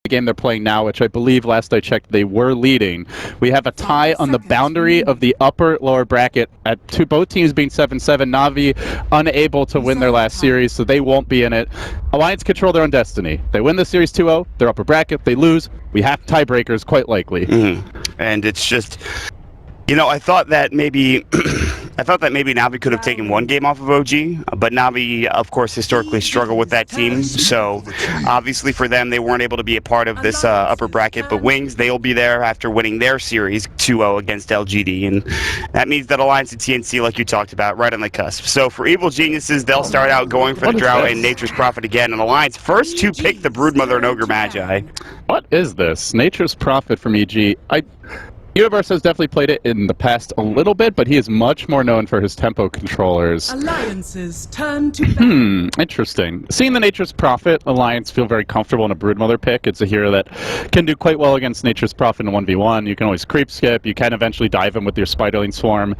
the game they're playing now, which I believe last I checked they were leading. We have a tie on the boundary of the upper-lower bracket at both teams being 7-7. Na'Vi unable to win their last series, so they won't be in it. Alliance control their own destiny. They win the series 2-0, they're upper bracket, they lose. We have tiebreakers, quite likely. And it's just, you know, I thought that maybe Na'Vi could have taken one game off of OG, but Na'Vi, of course, historically struggle with that team. So obviously for them, they weren't able to be a part of this upper bracket. But Wings, they'll be there after winning their series 2-0 against LGD, and that means that Alliance and TNC, like you talked about, right on the cusp. So for Evil Geniuses, they'll start out going for the Drow and Nature's Prophet again. And Alliance first to pick the Broodmother and Ogre Magi. What is this? Nature's Prophet from EG. Universe has definitely played it in the past a little bit, but he is much more known for his tempo controllers. Alliances turn to interesting. Seeing the Nature's Prophet Alliance feel very comfortable in a Broodmother pick. It's a hero that can do quite well against Nature's Prophet in 1v1. You can always creep skip. You can eventually dive him with your Spiderling Swarm.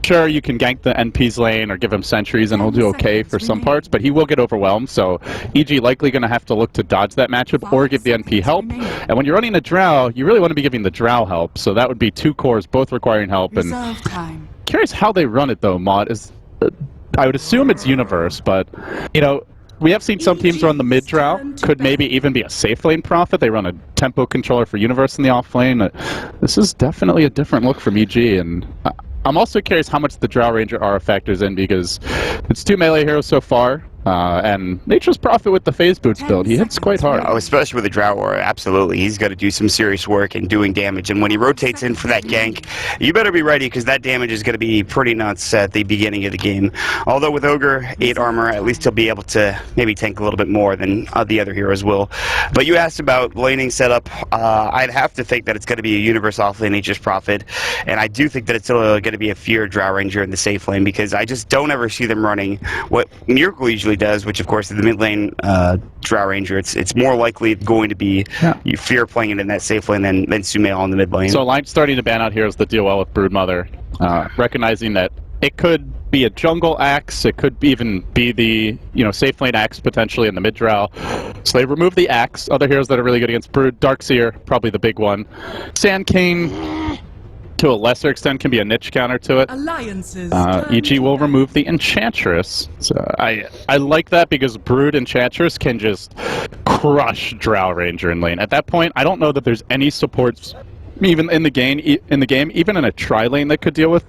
Sure, you can gank the NP's lane or give him sentries and he'll do okay for some parts, but he will get overwhelmed, so EG likely going to have to look to dodge that matchup or give the NP help. And when you're running a Drow, you really want to be giving the Drow help, so that would be two cores both requiring help. And curious how they run it though, Mod. I would assume it's Universe, but, you know, we have seen some teams run the mid Drow, could maybe even be a safe lane Prophet. They run a tempo controller for Universe in the off lane. This is definitely a different look from EG, and I'm also curious how much the Drow Ranger Aura factors in, because it's two melee heroes so far, and Nature's Prophet with the Phase Boots build, he hits quite hard. Oh, especially with the Drow Aura, absolutely. He's got to do some serious work in doing damage, and when he rotates in for that gank, you better be ready, because that damage is going to be pretty nuts at the beginning of the game. Although with Ogre, 8 armor, at least he'll be able to maybe tank a little bit more than the other heroes will. But you asked about laning setup. I'd have to think that it's going to be a Universe offlane Nature's Prophet, and I do think that it's still going to be a Fear Drow Ranger in the safe lane, because I just don't ever see them running what Miracle usually does, which of course is the mid lane Drow Ranger. It's more likely going to be you Fear playing it in that safe lane than Sumail on the mid lane. So Alliance starting to ban out heroes that deal well with Broodmother, recognizing that it could be a jungle axe, it could even be the safe lane axe potentially in the mid Drow. So they remove the axe. Other heroes that are really good against Brood, Darkseer, probably the big one. Sand King, to a lesser extent, can be a niche counter to it. EG will remove the Enchantress. So I like that, because Brood Enchantress can just crush Drow Ranger in lane. At that point, I don't know that there's any supports even in the game, even in a tri-lane that could deal with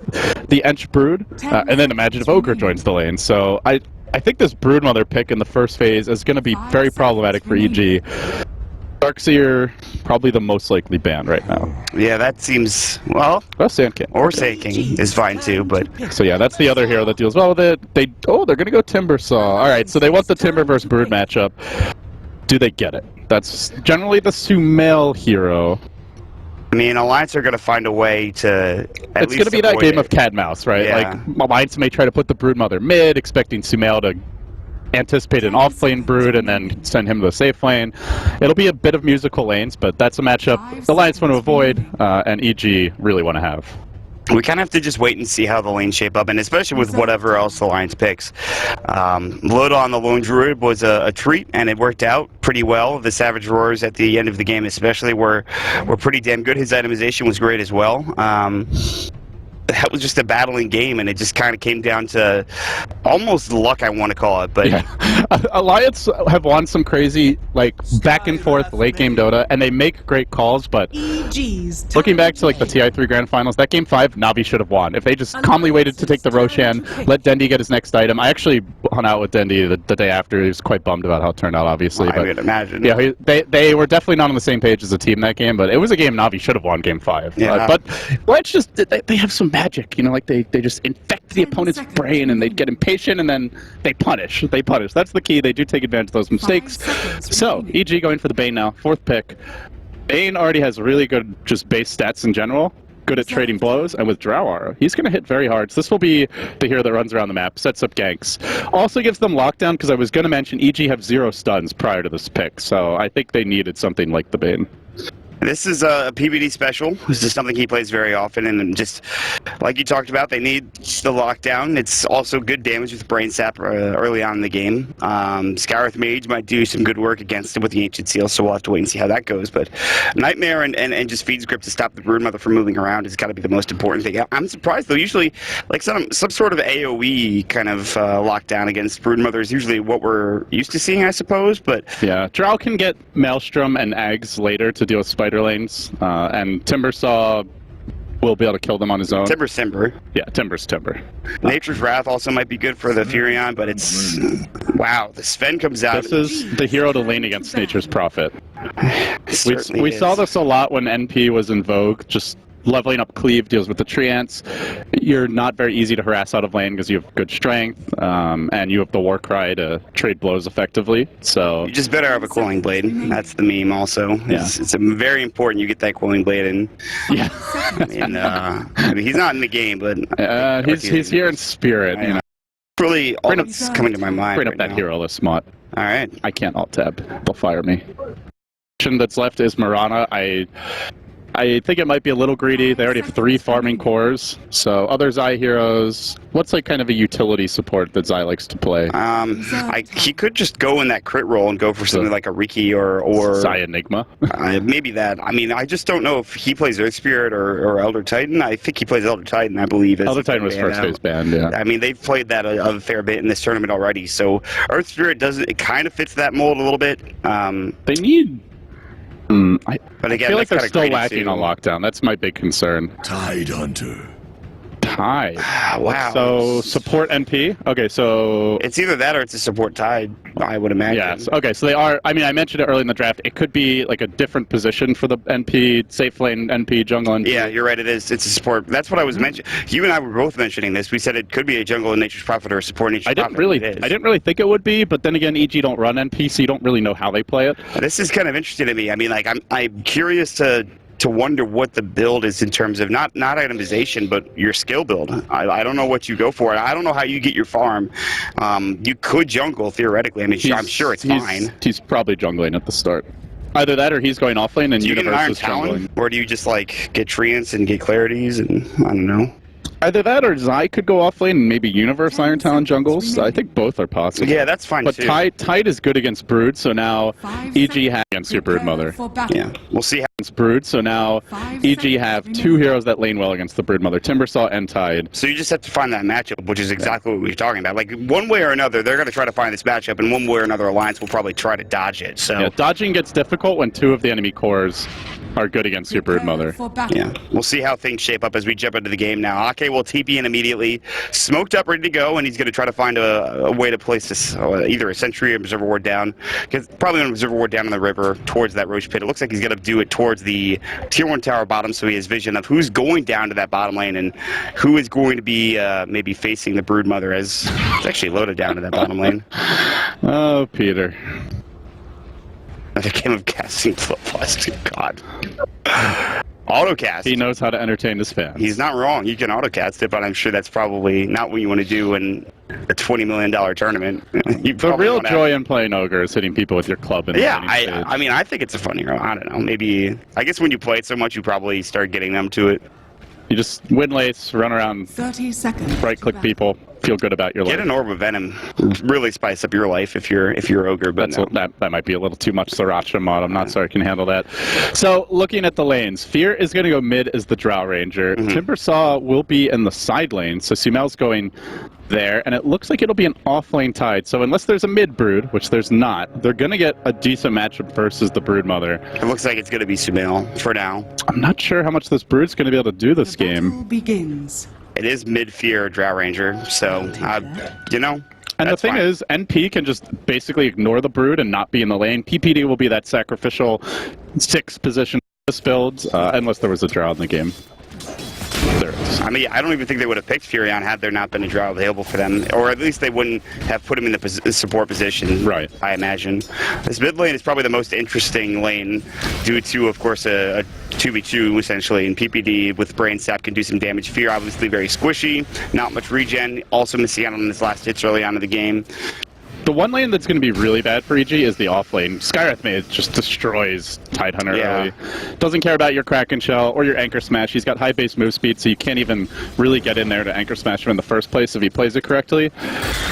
the Ench Brood. And then imagine if Ogre joins the lane. So I think this Broodmother pick in the first phase is going to be very problematic for EG. Darkseer, probably the most likely ban right now. Yeah, that seems, well, Sand King. Or Sand King is fine too, but... So yeah, that's the other hero that deals well with it. They're going to go Timbersaw. Alright, so they want the Timber versus Brood matchup. Do they get it? That's generally the Sumail hero. I mean, Alliance are going to find a way to It's going to be that game of cat mouse, right? Yeah. Like, Alliance may try to put the Broodmother mid, expecting Sumail to anticipate an off-lane Brood and then send him to the safe lane. It'll be a bit of musical lanes, but that's a matchup the Alliance want to avoid, and EG really want to have. We kind of have to just wait and see how the lanes shape up, and especially with whatever else the Alliance picks. Load on the Lone Druid was a treat, and it worked out pretty well. The Savage Roars at the end of the game especially were pretty damn good. His itemization was great as well. That was just a battling game, and it just kind of came down to almost luck, I want to call it. But yeah. Alliance have won some crazy, like, back and forth late game Dota, and they make great calls. But looking back to like the TI3 Grand Finals, that game 5, Na'Vi should have won if they just calmly waited to take the Roshan, let Dendi get his next item. I actually hung out with Dendi the day after. He was quite bummed about how it turned out, obviously. Well, I would imagine. Yeah, they were definitely not on the same page as a team that game, but it was a game Na'Vi should have won game 5. Yeah. But let's just they have some magic, like they just infect the opponent's brain and they get impatient and then they punish. That's the key. They do take advantage of those mistakes. So EG going for the Bane now, 4th pick. Bane already has really good just base stats in general, good at trading blows, and with Drow Aura, he's going to hit very hard. So this will be the hero that runs around the map, sets up ganks. Also gives them lockdown, because I was going to mention EG have 0 stuns prior to this pick, so I think they needed something like the Bane. This is a PBD special. This is something he plays very often, and just like you talked about, they need the lockdown. It's also good damage with Brain Sap early on in the game. Scarith Mage might do some good work against it with the Ancient Seal, so we'll have to wait and see how that goes. But Nightmare and just Feeds Grip to stop the Broodmother from moving around has got to be the most important thing. I'm surprised, though. Usually, like some sort of AoE kind of lockdown against Broodmother is usually what we're used to seeing, I suppose. But yeah, Drow can get Maelstrom and Eggs later to deal with Spider Lanes, and Timbersaw will be able to kill them on his own. Timber. Yeah, Timber's Timber. Nature's Wrath also might be good for the Furion, but it's... Wow, the Sven comes out. This is the hero to lane against Nature's Prophet. We is. saw this a lot when NP was in vogue, just leveling up Cleave deals with the Treants. You're not very easy to harass out of lane because you have good strength, and you have the Warcry to trade blows effectively. So You just better have a Quelling Blade. That's the meme also. Yeah. It's very important you get that Quelling Blade in. yeah, I mean, he's not in the game, but... he's here in spirit. You know, Really, all that's coming to my mind bring up right that now. hero list, Mott. All right. I can't alt tab. They'll fire me. That's left is Mirana. I think it might be a little greedy. They already have 3 farming cores. So other Zai heroes, what's like kind of a utility support that Zai likes to play? He could just go in that crit roll and go for something like a Riki or Zai Enigma. maybe that. I mean, I just don't know if he plays Earth Spirit or Elder Titan. I think he plays Elder Titan, I believe. Elder Titan was first phase banned, yeah. I mean, they've played that a fair bit in this tournament already. So Earth Spirit it kind of fits that mold a little bit. They need... But again, I feel like that's they're still kinda lacking greedy, on too. lockdown. That's my big concern. Tide Hunter. Tide. Wow. So support NP. Okay, so It's either that or it's a support Tide, I would imagine. yes. Okay, so they are. I mean, I mentioned it early in the draft. It could be like a different position for the NP, safe lane NP, jungle NP. Yeah, you're right. It is. It's a support. That's what I was mentioning. You and I were both mentioning this. We said it could be a jungle in Nature's Prophet or a support in Nature's I didn't Prophet. really. It is. I didn't really think it would be, but then again, EG don't run NP, so you don't really know how they play it. This is kind of interesting to me. I mean, like I'm curious to wonder what the build is in terms of not itemization, but your skill build. I don't know what you go for. I don't know how you get your farm. You could jungle theoretically. I mean, I'm sure it's fine. He's probably jungling at the start. Either that or he's going offlane and Do you get an Universe Iron is Talon, jungling. or do you just like get Treants and get Clarities and I don't know. Either that or Zai could go offlane and maybe Universe Iron Talon jungles. I think both are possible. Yeah, that's fine But too. Tide is good against Brood, so now EG has against your Brood Mother. Yeah, we'll see how. Against Brood, so now EG have 2 heroes that lane well against the Brood Mother, Timbersaw and Tide. So you just have to find that matchup, which is exactly what we were talking about. Like one way or another, they're going to try to find this matchup, and one way or another, Alliance will probably try to dodge it. So Yeah, dodging gets difficult when 2 of the enemy cores are good against your Brood Mother. yeah, we'll see how things shape up as we jump into the game now. Ake will TP in immediately, smoked up, ready to go, and he's going to try to find a way to place this either a Sentry or Observer Ward down. Because probably an Observer Ward down in the river towards that Roach Pit. It looks like he's going to do it towards the Tier 1 tower bottom, so he has vision of who's going down to that bottom lane and who is going to be maybe facing the Brood Mother, as it's actually loaded down to that bottom lane. Oh, Peter. Another game of casting flip flops. God. Autocast. He knows how to entertain his fans. He's not wrong. You can autocast it, but I'm sure that's probably not what you want to do in a $20 million tournament. You The probably real wanna- joy in playing Ogre is hitting people with your club in the Yeah, laning stage. I mean, I think it's a fun hero. I don't know. Maybe, I guess when you play it so much, you probably start getting them to it. You just win lace, run around, 30 seconds. right-click people, feel good about your life. Get an Orb of Venom. Really spice up your life if you're Ogre, but no. That might be a little too much Sriracha mod. I'm not sure I can handle that. So, looking at the lanes, Fear is going to go mid as the Drow Ranger. Timbersaw will be in the side lane, so Sumel's going there, and it looks like it'll be an off-lane Tide. So unless there's a mid-Brood, which there's not, they're going to get a decent matchup versus the Brood Mother. It looks like it's going to be Sumail for now. I'm not sure how much this Brood's going to be able to do this game. Battle begins. It is mid-fear Drow Ranger, so, you know. And the that's thing fine. is, NP can just basically ignore the Brood and not be in the lane. PPD will be that sacrificial 6th position this build, unless there was a Drow in the game. There is. I mean, I don't even think they would have picked Furion had there not been a Drow available for them, or at least they wouldn't have put him in the support position. Right. I imagine. This mid lane is probably the most interesting lane, due to, of course, a 2v2 essentially. And PPD with Brain Sap can do some damage. Fear obviously very squishy, not much regen. Also missing out on his last hits early on in the game. The one lane that's going to be really bad for EG is the off lane. Skywrath Mage just destroys Tidehunter early. Doesn't care about your Kraken Shell or your Anchor Smash. He's got high base move speed, so you can't even really get in there to Anchor Smash him in the first place if he plays it correctly.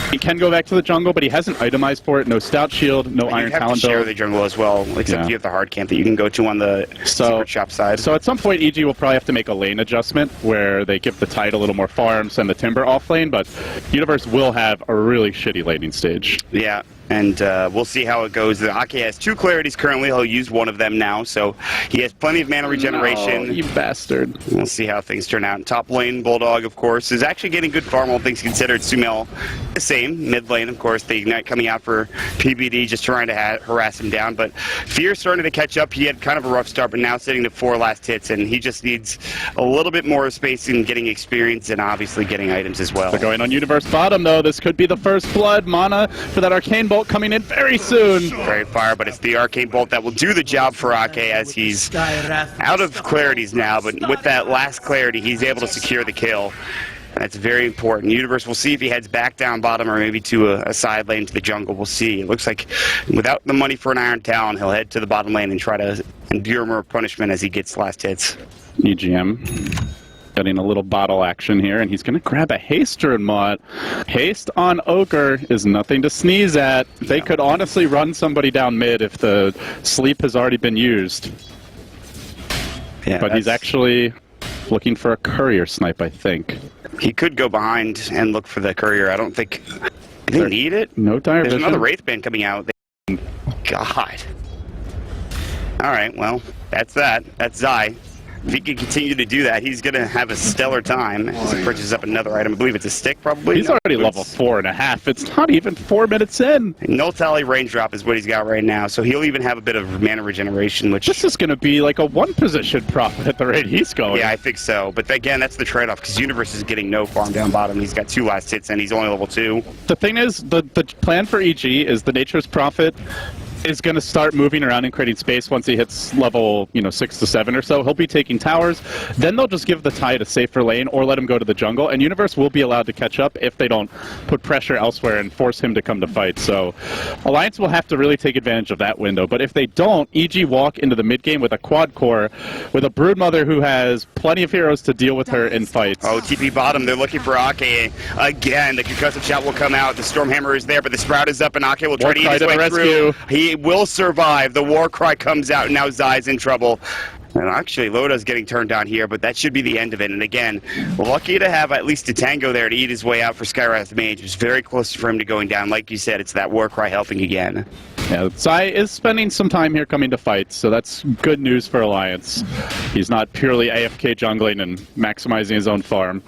He can go back to the jungle, but he hasn't itemized for it. No Stout Shield, no Iron Talon build. Share the jungle as well, except you have the hard camp that you can go to on the secret shop side. So at some point, EG will probably have to make a lane adjustment where they give the Tide a little more farm, send the Timber off lane, but Universe will have a really shitty laning stage. Yeah. And we'll see how it goes. Ake has 2 clarities currently. He'll use one of them now, so he has plenty of mana regeneration. No, you bastard. We'll see how things turn out. Top lane, Bulldog, of course, is actually getting good farm, all things considered. Sumail, the same. Mid lane, of course, the Ignite coming out for PBD, just trying to harass him down. But Fear's starting to catch up. He had kind of a rough start, but now sitting to 4 last hits, and he just needs a little bit more space in getting experience and obviously getting items as well. They're going on Universe bottom, though. This could be the first blood. Mana for that Arcane Bolt coming in very soon. Great fire, but it's the Arcane Bolt that will do the job for Ake as he's out of clarities now, but with that last clarity, he's able to secure the kill. And that's very important. Universe, we'll see if he heads back down bottom or maybe to a side lane to the jungle. We'll see. It looks like without the money for an Iron Talon, he'll head to the bottom lane and try to endure more punishment as he gets last hits. EGM. Getting a little bottle action here, and he's going to grab a Haster and Mod. Haste on Ogre is nothing to sneeze at. They could honestly run somebody down mid if the sleep has already been used. Yeah, but he's actually looking for a courier snipe, I think. He could go behind and look for the courier. I don't think they need it. No dire vision. There's another Wraith Band coming out. God. All right, well, that's that. That's Zai. If he can continue to do that, he's going to have a stellar time as he purchases up another item. I believe it's a stick, probably. He's already level 4.5. It's not even 4 minutes in. Null Tally range drop is what he's got right now, so he'll even have a bit of mana regeneration, which... This is going to be like a one-position profit at the rate he's going. Yeah, I think so. But again, that's the trade-off, because Universe is getting no farm down bottom. He's got 2 last hits, and he's only level 2. The thing is, the plan for EG is the Nature's Prophet is going to start moving around and creating space once he hits level, 6 to 7 or so. He'll be taking towers. Then they'll just give the Tide a safer lane or let him go to the jungle. And Universe will be allowed to catch up if they don't put pressure elsewhere and force him to come to fight. So Alliance will have to really take advantage of that window. But if they don't, EG walk into the mid game with a quad core, with a Broodmother who has plenty of heroes to deal with her in fights. Oh, TP bottom. They're looking for Ake again. The concussive shot will come out. The Stormhammer is there, but the Sprout is up, and Ake will try to eat his way through. He will survive. The war cry comes out, and now Zai's in trouble. And actually, Loda's getting turned down here, but that should be the end of it. And again, lucky to have at least a Tango there to eat his way out for Skywrath Mage. It was very close for him to going down. Like you said, it's that war cry helping again. Yeah, Zai is spending some time here coming to fights, so that's good news for Alliance. He's not purely AFK jungling and maximizing his own farm.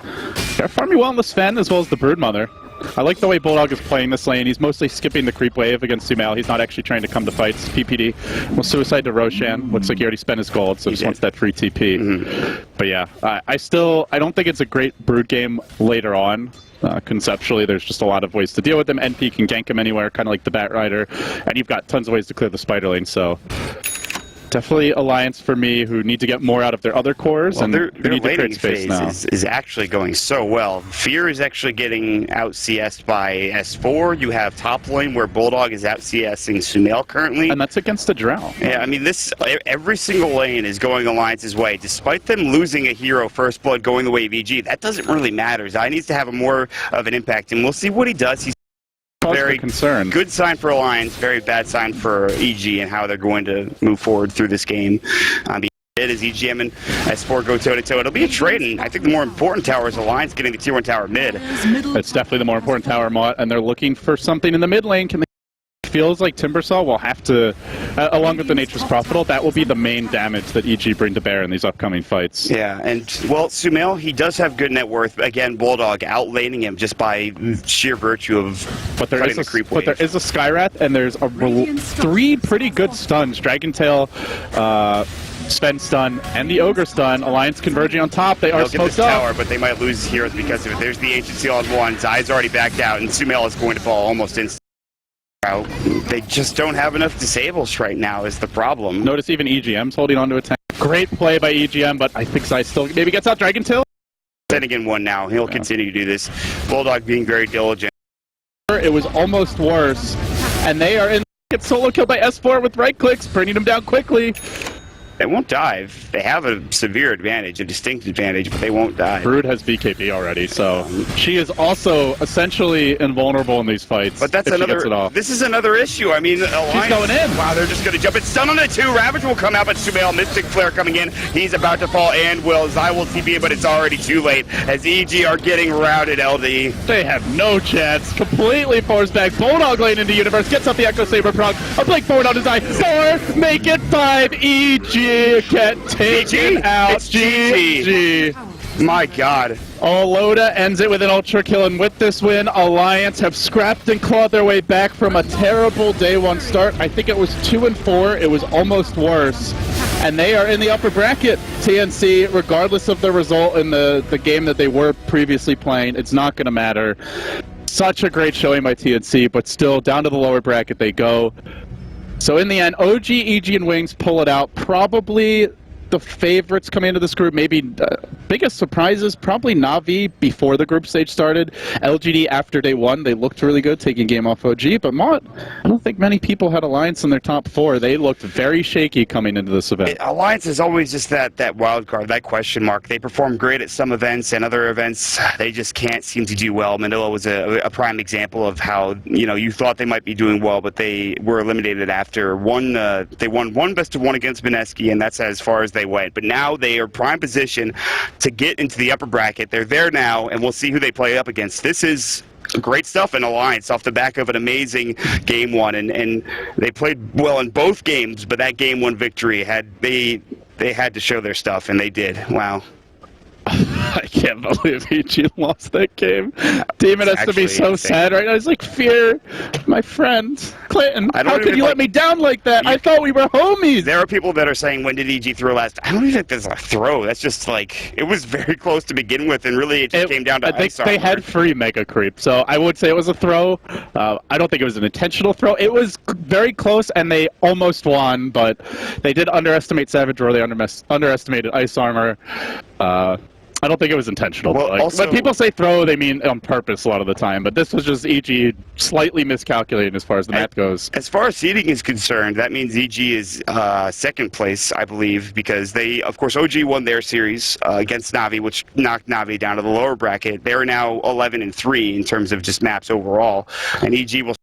They're farming well in the Sven as well as the Broodmother. I like the way Bulldog is playing this lane. He's mostly skipping the creep wave against Sumail. He's not actually trying to come to fights. PPD. Well, Suicide to Roshan. Looks like he already spent his gold, so just wants that free TP. But yeah, I don't think it's a great Brood game later on. Conceptually, there's just a lot of ways to deal with him. NP can gank him anywhere, kind of like the Bat Rider. And you've got tons of ways to clear the Spider Lane, so... Definitely Alliance for me, who need to get more out of their other cores, and their need to create space now. Is actually going so well. Fear is actually getting out CS'd by S4. You have top lane where Bulldog is out CSing Sumail currently. And that's against the Drow. Yeah, I mean, every single lane is going Alliance's way. Despite them losing a hero, First Blood going the way of EG, that doesn't really matter. Zai needs to have more of an impact, and we'll see what he does. He's very concern. Good sign for Alliance, very bad sign for EG and how they're going to move forward through this game. It is EGM and S4 go toe-to-toe. It'll be a trade, and I think the more important tower is Alliance getting the tier 1 tower mid. It's definitely the more important tower, Mott, and they're looking for something in the mid lane. Feels like Timbersaw will have to, along with the Nature's Prophet, that will be the main damage that EG bring to bear in these upcoming fights. Yeah, and, well, Sumail, he does have good net worth. Again, Bulldog outlaning him just by sheer virtue of cutting the creep wave. But there is a Skywrath, and there's 3 pretty good stuns. Dragon Tail, Sven stun, and the Ogre stun. Alliance converging on top. They are smoked up. They'll get this tower, but they might lose heroes because of it. There's the Ancient Seal on 1. Zai's already backed out, and Sumail is going to fall almost instantly. They just don't have enough disables right now is the problem. Notice even EGM's holding on to a tank. Great play by EGM, but I think Zai still maybe gets out Dragon Tail. Then again, 1 now. He'll continue to do this. Bulldog being very diligent. It was almost worse, and they are in. Get solo kill by S4 with right clicks, bringing them down quickly. They won't dive. They have a severe advantage, a distinct advantage, but they won't dive. Brood has BKB already, so she is also essentially invulnerable in these fights. But that's if she gets it another. off. This is another issue. I mean, Alliance, She's going in. Wow, they're just going to jump. It's stun on it too. Ravage will come out, but Sumail, Mystic Flare coming in. He's about to fall, and Zai will TP, but it's already too late as EG are getting routed. LD. They have no chance. Completely forced back. Bulldog lane into Universe. Gets up the Echo Saber proc. A blink forward on his eye. 4. Make it 5. EG get taken out. It's GG. My God. Loda ends it with an ultra kill, and with this win, Alliance have scrapped and clawed their way back from a terrible day one start. I think it was 2-4. It was almost worse. And they are in the upper bracket. TNC, regardless of the result in the game that they were previously playing, it's not going to matter. Such a great showing by TNC, but still down to the lower bracket they go. So in the end, OG, EG, and Wings pull it out. Probably the favorites coming into this group. Maybe biggest surprises, probably Na'Vi before the group stage started. LGD after day one, they looked really good, taking game off OG. But Mott, I don't think many people had Alliance in their top 4. They looked very shaky coming into this event. Alliance is always just that wild card, that question mark. They perform great at some events, and other events they just can't seem to do well. Manila was a prime example of how you thought they might be doing well, but they were eliminated after one. They won one best of one against Mineski, and that's as far as they went. But now they are prime position to get into the upper bracket. They're there now, and we'll see who they play up against. This is great stuff in Alliance off the back of an amazing game one, and they played well in both games, but that game one victory they had to show their stuff, and they did. Wow. I can't believe EG lost that game. Demon has to be so sad right now. He's like, Fear, my friend, Clinton, how could you let me down like that? I thought we were homies. There are people that are saying, when did EG throw last? I don't even think there's a throw. That's just like, it was very close to begin with, and really it just came down to ice armor. They had free Mega Creep, so I would say it was a throw. I don't think it was an intentional throw. It was very close, and they almost won, but they did underestimate Savage Roar. They underestimated ice armor. I don't think it was intentional. Well, when people say throw, they mean on purpose a lot of the time. But this was just EG slightly miscalculating as far as the math goes. As far as seeding is concerned, that means EG is second place, I believe, because they, of course, OG won their series against Na'Vi, which knocked Na'Vi down to the lower bracket. They're now 11-3 in terms of just maps overall, and EG will